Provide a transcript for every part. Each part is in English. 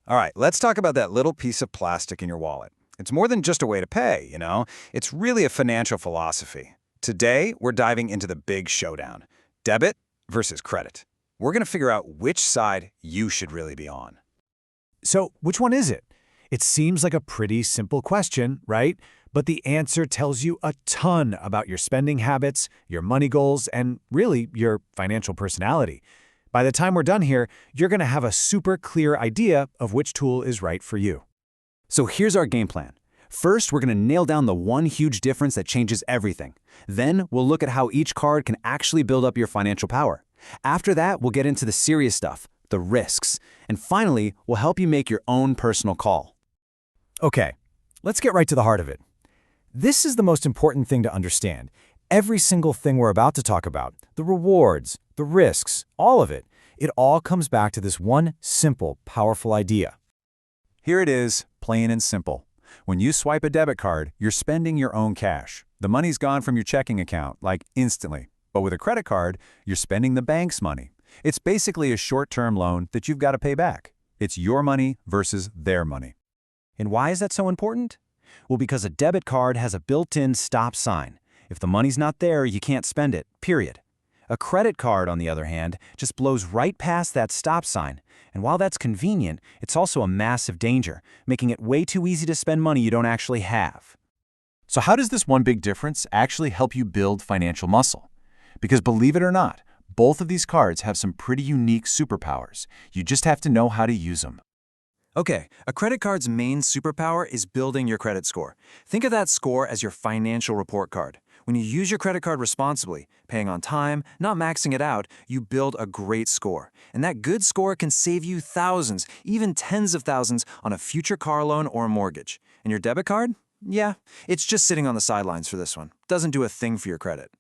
All right, let's talk about that little piece of plastic in your wallet. It's more than just a way to pay, you know? It's really a financial philosophy. Today, we're diving into the big showdown, debit versus credit. We're going to figure out which side you should really be on. So, which one is it? It seems like a pretty simple question, right? But the answer tells you a ton about your spending habits, your money goals, and really your financial personality. By the time we're done here, you're going to have a super clear idea of which tool is right for you. So here's our game plan. First, we're going to nail down the one huge difference that changes everything. Then, we'll look at how each card can actually build up your financial power. After that, we'll get into the serious stuff, the risks. And finally, we'll help you make your own personal call. Okay, let's get right to the heart of it. This is the most important thing to understand. Every single thing we're about to talk about, the rewards, the risks, all of it, it all comes back to this one simple, powerful idea. Here it is, plain and simple. When you swipe a debit card, you're spending your own cash. The money's gone from your checking account, like instantly. But with a credit card, you're spending the bank's money. It's basically a short-term loan that you've got to pay back. It's your money versus their money. And why is that so important? Well, because a debit card has a built-in stop sign. If the money's not there, you can't spend it, period. A credit card, on the other hand, just blows right past that stop sign. And while that's convenient, it's also a massive danger, making it way too easy to spend money you don't actually have. So how does this one big difference actually help you build financial muscle? Because believe it or not, both of these cards have some pretty unique superpowers. You just have to know how to use them. Okay, a credit card's main superpower is building your credit score. Think of that score as your financial report card. When you use your credit card responsibly, paying on time, not maxing it out, you build a great score. And that good score can save you thousands, even tens of thousands on a future car loan or a mortgage. And your debit card? Yeah, it's just sitting on the sidelines for this one. Doesn't do a thing for your credit.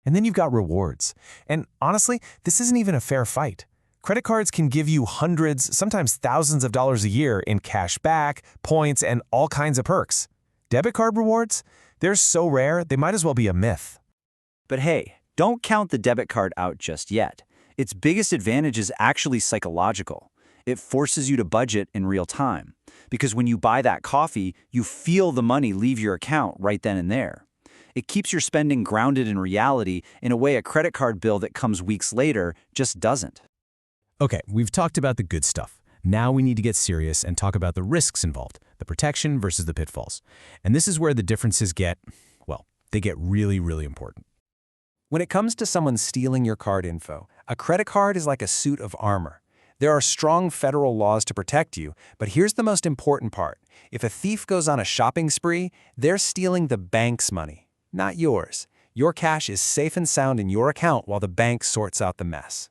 And then you've got rewards. And honestly, this isn't even a fair fight. Credit cards can give you hundreds, sometimes thousands of dollars a year in cash back, points, and all kinds of perks. Debit card rewards? They're so rare, they might as well be a myth. But hey, don't count the debit card out just yet. Its biggest advantage is actually psychological. It forces you to budget in real time. Because when you buy that coffee, you feel the money leave your account right then and there. It keeps your spending grounded in reality in a way a credit card bill that comes weeks later just doesn't. Okay, we've talked about the good stuff. Now we need to get serious and talk about the risks involved, the protection versus the pitfalls. And this is where the differences get, well, they get really, really important. When it comes to someone stealing your card info, a credit card is like a suit of armor. There are strong federal laws to protect you, but here's the most important part. If a thief goes on a shopping spree, they're stealing the bank's money, not yours. Your cash is safe and sound in your account while the bank sorts out the mess.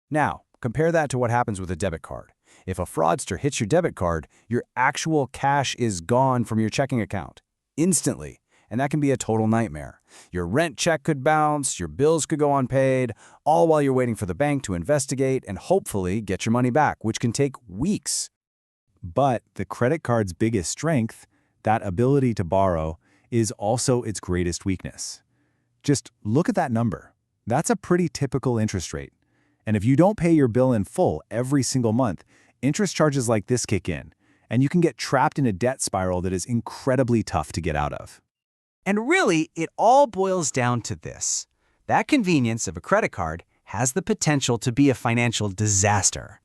Now, compare that to what happens with a debit card. If a fraudster hits your debit card, your actual cash is gone from your checking account, instantly, and that can be a total nightmare. Your rent check could bounce, your bills could go unpaid, all while you're waiting for the bank to investigate and hopefully get your money back, which can take weeks. But the credit card's biggest strength, that ability to borrow, is also its greatest weakness. Just look at that number. That's a pretty typical interest rate. And if you don't pay your bill in full every single month, interest charges like this kick in, and you can get trapped in a debt spiral that is incredibly tough to get out of. And really, it all boils down to this. That convenience of a credit card has the potential to be a financial disaster.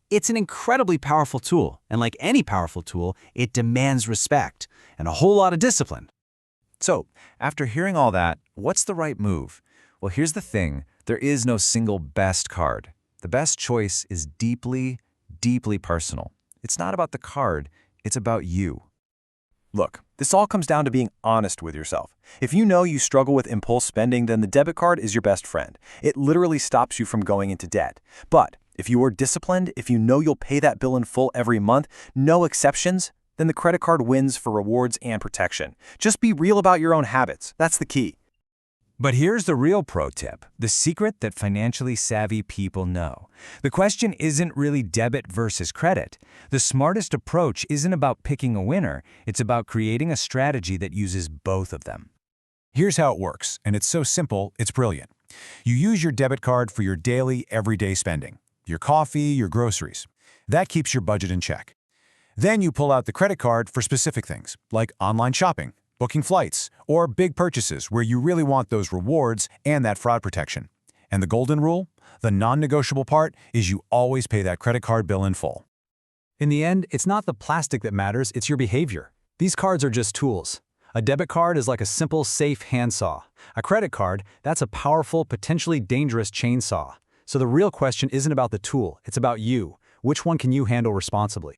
It's an incredibly powerful tool, and like any powerful tool, it demands respect and a whole lot of discipline. So, after hearing all that, what's the right move? Well, here's the thing. There is no single best card. The best choice is deeply, deeply personal. It's not about the card, it's about you. Look, this all comes down to being honest with yourself. If you know you struggle with impulse spending, then the debit card is your best friend. It literally stops you from going into debt. But if you are disciplined, if you know you'll pay that bill in full every month, no exceptions, then the credit card wins for rewards and protection. Just be real about your own habits. That's the key. But here's the real pro tip, the secret that financially savvy people know. The question isn't really debit versus credit. The smartest approach isn't about picking a winner, it's about creating a strategy that uses both of them. Here's how it works, and it's so simple, it's brilliant. You use your debit card for your daily, everyday spending. Your coffee, your groceries. That keeps your budget in check. Then you pull out the credit card for specific things, like online shopping, booking flights, or big purchases where you really want those rewards and that fraud protection. And the golden rule? The non-negotiable part is you always pay that credit card bill in full. In the end, it's not the plastic that matters, it's your behavior. These cards are just tools. A debit card is like a simple, safe handsaw. A credit card, that's a powerful, potentially dangerous chainsaw. So the real question isn't about the tool, it's about you. Which one can you handle responsibly?